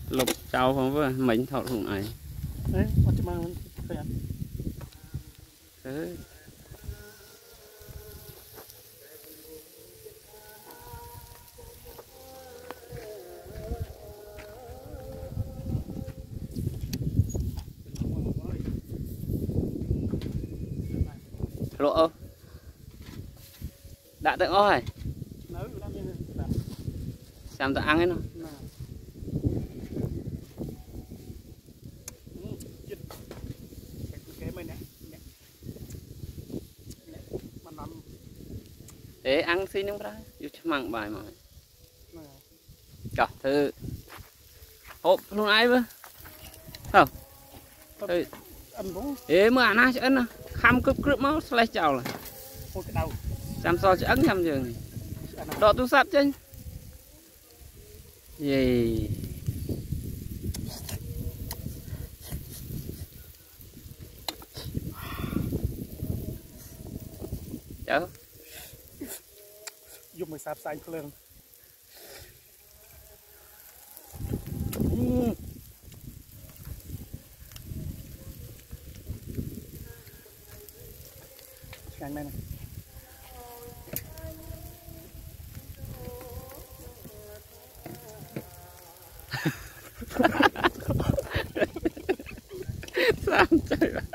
lục trâu không với mình thọt không này đấy mà chỉ mang phải ăn đấy lộ đã tự ơi xem tự ăn ấy nó để ăn xin không ra dù cho mặn bài mà cả thư hộp luôn ai với không ê mà ăn chứ ăn khăm cướp cướp máu lấy chào là làm sao chứ ấn nhầm giường đọ tu sắt chứ gì chớ dùng mày sạp xanh lên càng này sao chơi